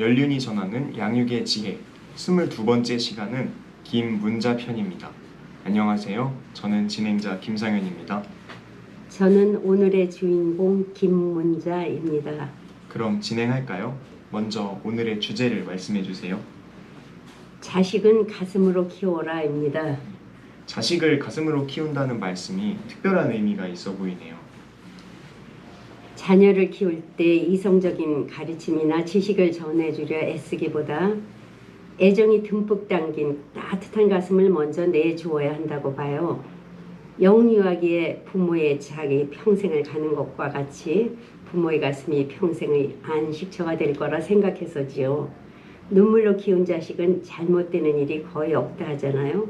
연륜이 전하는 양육의 지혜 22번째 시간은 김문자 편입니다. 안녕하세요. 저는 진행자 김상현입니다. 저는 오늘의 주인공 김문자입니다. 그럼 진행할까요? 먼저 오늘의 주제를 말씀해 주세요. 자식은 가슴으로 키워라입니다. 자식을 가슴으로 키운다는 말씀이 특별한 의미가 있어 보이네요. 자녀를 키울 때 이성적인 가르침이나 지식을 전해주려 애쓰기보다 애정이 듬뿍 담긴 따뜻한 가슴을 먼저 내주어야 한다고 봐요. 영유아기에 부모의 애착이 평생을 가는 것과 같이 부모의 가슴이 평생의 안식처가 될 거라 생각해서지요. 눈물로 키운 자식은 잘못되는 일이 거의 없다 하잖아요.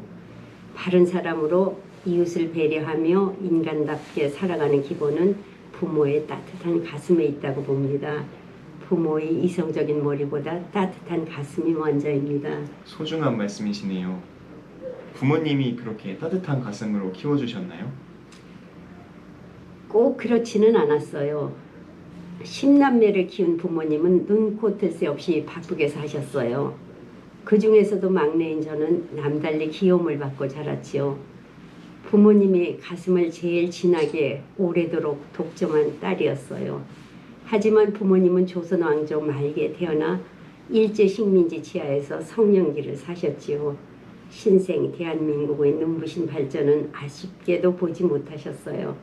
바른 사람으로 이웃을 배려하며 인간답게 살아가는 기본은 부모의 따뜻한 가슴에 있다고 봅니다. 부모의 이성적인 머리보다 따뜻한 가슴이 먼저입니다. 소중한 말씀이시네요. 부모님이 그렇게 따뜻한 가슴으로 키워주셨나요? 꼭 그렇지는 않았어요. 10남매를 키운 부모님은 눈코 뜰 새 없이 바쁘게 사셨어요. 그 중에서도 막내인 저는 남달리 귀여움을 받고 자랐지요. 부모님이 가슴을 제일 진하게 오래도록 독점한 딸이었어요. 하지만 부모님은 조선 왕조 말기에 태어나 일제 식민지 지하에서 성년기를 사셨지요. 신생 대한민국의 눈부신 발전은 아쉽게도 보지 못하셨어요.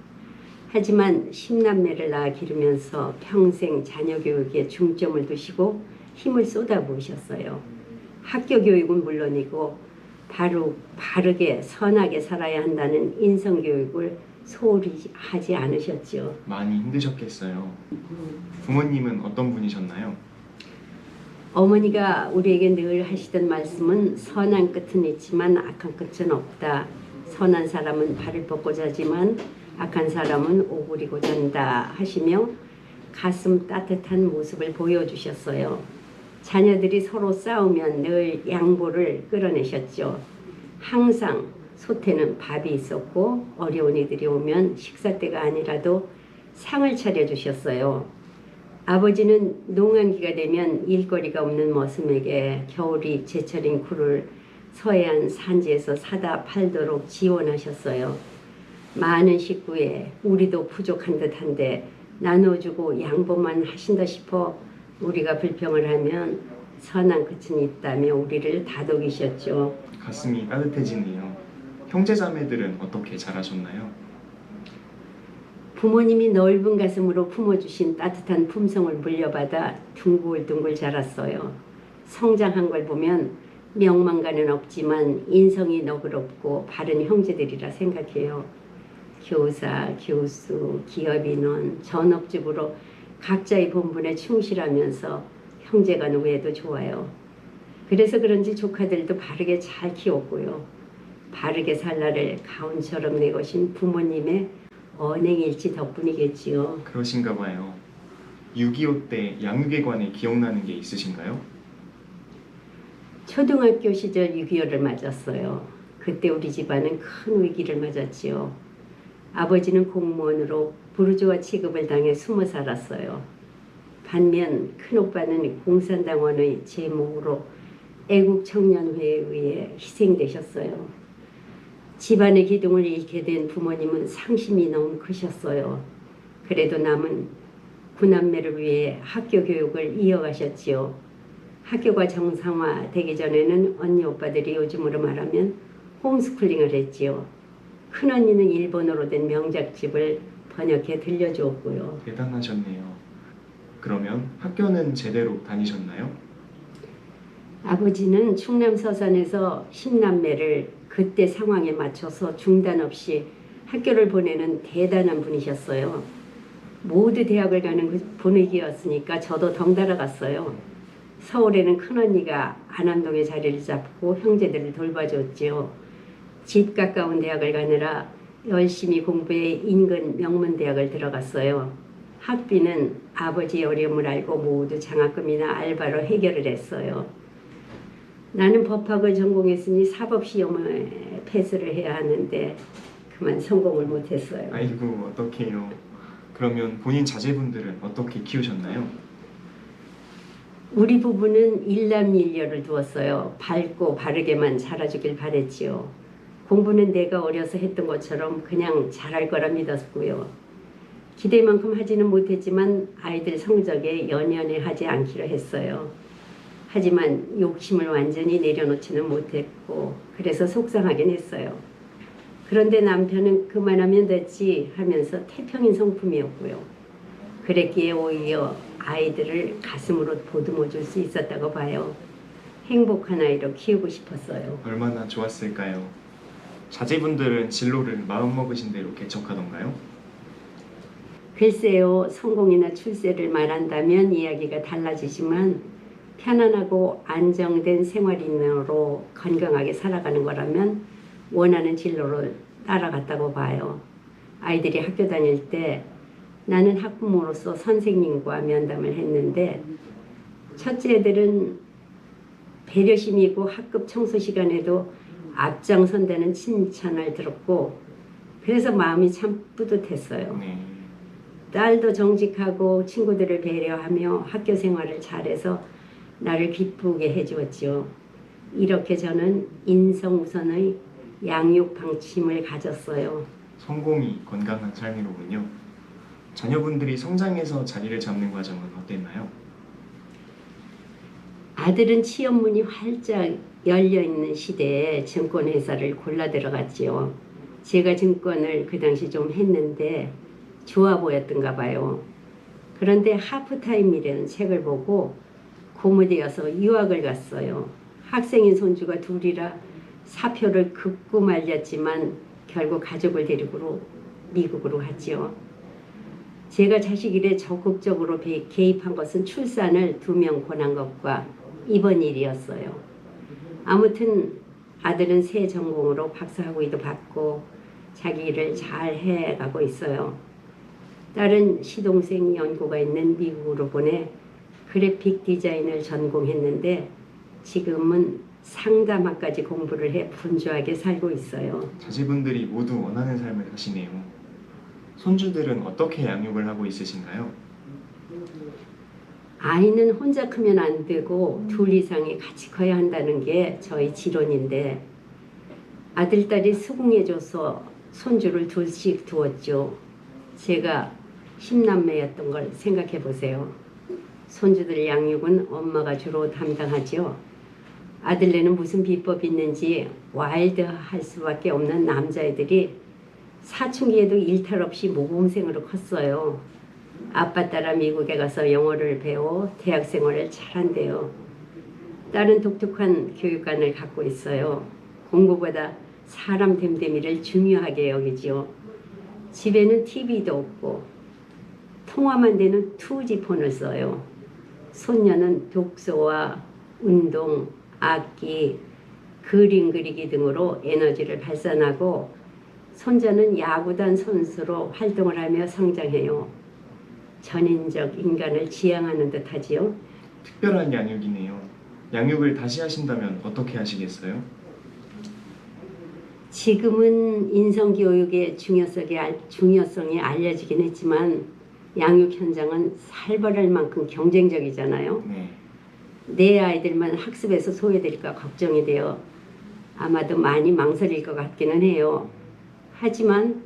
하지만 10남매를 낳아 기르면서 평생 자녀 교육에 중점을 두시고 힘을 쏟아부으셨어요. 학교 교육은 물론이고 바르게 선하게 살아야 한다는 인성교육을 소홀히 하지 않으셨죠. 많이 힘드셨겠어요. 부모님은 어떤 분이셨나요? 어머니가 우리에게 늘 하시던 말씀은 선한 끝은 있지만 악한 끝은 없다. 선한 사람은 발을 뻗고 자지만 악한 사람은 오그리고 잔다 하시며 가슴 따뜻한 모습을 보여주셨어요. 자녀들이 서로 싸우면 늘 양보를 끌어내셨죠. 항상 솥에는 밥이 있었고 어려운 이들이 오면 식사 때가 아니라도 상을 차려주셨어요. 아버지는 농한기가 되면 일거리가 없는 머슴에게 겨울이 제철인 굴을 서해안 산지에서 사다 팔도록 지원하셨어요. 많은 식구에 우리도 부족한 듯한데 나눠주고 양보만 하신다 싶어 우리가 불평을 하면 선한 끝은 있다며 우리를 다독이셨죠. 가슴이 따뜻해지네요. 형제자매들은 어떻게 자라셨나요? 부모님이 넓은 가슴으로 품어주신 따뜻한 품성을 물려받아 둥글둥글 자랐어요. 성장한 걸 보면 명망가는 없지만 인성이 너그럽고 바른 형제들이라 생각해요. 교사, 교수, 기업인원, 전업주부로 각자의 본분에 충실하면서 형제간 우애도 좋아요. 그래서 그런지 조카들도 바르게 잘 키웠고요. 바르게 살 날을 가온처럼 내거신 부모님의 언행일치 덕분이겠지요. 그러신가 봐요. 6.25 때 양육에 관해 기억나는 게 있으신가요? 초등학교 시절 6.25를 맞았어요. 그때 우리 집안은 큰 위기를 맞았지요. 아버지는 공무원으로 부르주아 취급을 당해 숨어 살았어요. 반면 큰오빠는 공산당원의 제목으로 애국청년회에 의해 희생되셨어요. 집안의 기둥을 잃게 된 부모님은 상심이 너무 크셨어요. 그래도 남은 9남매를 위해 학교 교육을 이어가셨지요. 학교가 정상화되기 전에는 언니 오빠들이 요즘으로 말하면 홈스쿨링을 했지요. 큰언니는 일본어로 된 명작집을 번역해 들려주었고요. 대단하셨네요. 그러면 학교는 제대로 다니셨나요? 아버지는 충남 서산에서 10남매를 그때 상황에 맞춰서 중단 없이 학교를 보내는 대단한 분이셨어요. 모두 대학을 가는 그 분위기였으니까 저도 덩달아 갔어요. 서울에는 큰언니가 안암동에 자리를 잡고 형제들을 돌봐줬지요. 집 가까운 대학을 가느라 열심히 공부해 인근 명문대학을 들어갔어요. 학비는 아버지의 어려움을 알고 모두 장학금이나 알바로 해결을 했어요. 나는 법학을 전공했으니 사법시험에 패스를 해야 하는데 그만 성공을 못했어요. 아이고 어떡해요. 그러면 본인 자제분들은 어떻게 키우셨나요? 우리 부부는 일남일녀를 두었어요. 밝고 바르게만 자라주길 바랬지요. 공부는 내가 어려서 했던 것처럼 그냥 잘할 거라 믿었고요. 기대만큼 하지는 못했지만 아이들 성적에 연연해 하지 않기로 했어요. 하지만 욕심을 완전히 내려놓지는 못했고 그래서 속상하긴 했어요. 그런데 남편은 그만하면 됐지 하면서 태평인 성품이었고요. 그랬기에 오히려 아이들을 가슴으로 보듬어 줄 수 있었다고 봐요. 행복한 아이로 키우고 싶었어요. 얼마나 좋았을까요? 자제분들은 진로를 마음먹으신 대로 개척하던가요? 글쎄요, 성공이나 출세를 말한다면 이야기가 달라지지만 편안하고 안정된 생활인으로 건강하게 살아가는 거라면 원하는 진로를 따라갔다고 봐요. 아이들이 학교 다닐 때 나는 학부모로서 선생님과 면담을 했는데 첫째 애들은 배려심이 있고 학급 청소 시간에도 앞장선다는 칭찬을 들었고 그래서 마음이 참 뿌듯했어요. 네. 딸도 정직하고 친구들을 배려하며 학교 생활을 잘해서 나를 기쁘게 해주었죠. 이렇게 저는 인성우선의 양육 방침을 가졌어요. 성공이 건강한 삶이로군요. 자녀분들이 성장해서 자리를 잡는 과정은 어땠나요? 아들은 취업문이 활짝 열려있는 시대에 증권회사를 골라 들어갔지요. 제가 증권을 그 당시 좀 했는데 좋아 보였던가 봐요. 그런데 하프타임이라는 책을 보고 고무되어서 유학을 갔어요. 학생인 손주가 둘이라 사표를 긋고 말렸지만 결국 가족을 데리고 미국으로 갔지요. 제가 자식 일에 적극적으로 개입한 것은 출산을 2명 권한 것과 이번 일이었어요. 아무튼 아들은 새 전공으로 박사학위도 받고 자기 일을 잘 해가고 있어요. 딸은 시동생 연고가 있는 미국으로 보내 그래픽 디자인을 전공했는데 지금은 상담학까지 공부를 해 분주하게 살고 있어요. 자제분들이 모두 원하는 삶을 사시네요. 손주들은 어떻게 양육을 하고 있으신가요? 아이는 혼자 크면 안 되고 둘 이상이 같이 커야 한다는 게 저희 지론인데 아들, 딸이 수긍해줘서 손주를 둘씩 두었죠. 제가 10남매였던 걸 생각해 보세요. 손주들 양육은 엄마가 주로 담당하죠. 아들네는 무슨 비법이 있는지 와일드할 수밖에 없는 남자애들이 사춘기에도 일탈 없이 모범생으로 컸어요. 아빠 따라 미국에 가서 영어를 배워 대학 생활을 잘한대요. 딸은 독특한 교육관을 갖고 있어요. 공부보다 사람 됨됨이를 중요하게 여기지요. 집에는 TV도 없고 통화만 되는 2G 폰을 써요. 손녀는 독서와 운동, 악기, 그림 그리기 등으로 에너지를 발산하고 손자는 야구단 선수로 활동을 하며 성장해요. 전인적 인간을 지향하는 듯하지요. 특별한 양육이네요. 양육을 다시 하신다면 어떻게 하시겠어요? 지금은 인성교육의 중요성이 알려지긴 했지만 양육 현장은 살벌할 만큼 경쟁적이잖아요. 네. 내 아이들만 학습에서 소외될까 걱정이 돼요. 아마도 많이 망설일 것 같기는 해요. 하지만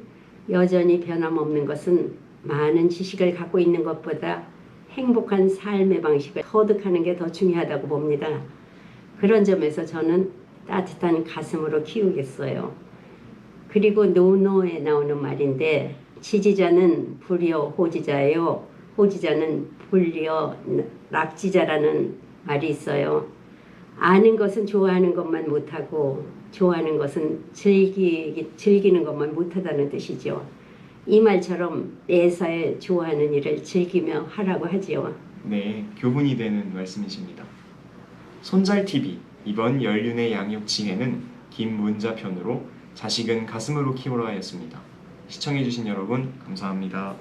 여전히 변함없는 것은 많은 지식을 갖고 있는 것보다 행복한 삶의 방식을 터득하는 게 더 중요하다고 봅니다. 그런 점에서 저는 따뜻한 가슴으로 키우겠어요. 그리고 노노에 나오는 말인데 지지자는 불여 호지자예요. 호지자는 불여 낙지자라는 말이 있어요. 아는 것은 좋아하는 것만 못하고 좋아하는 것은 즐기는 것만 못하다는 뜻이죠. 이 말처럼 매사에 좋아하는 일을 즐기며 하라고 하지요. 네, 교훈이 되는 말씀이십니다. 손잘TV 이번 연륜의 양육 지혜는 김문자 편으로 자식은 가슴으로 키우라 였습니다. 시청해주신 여러분 감사합니다.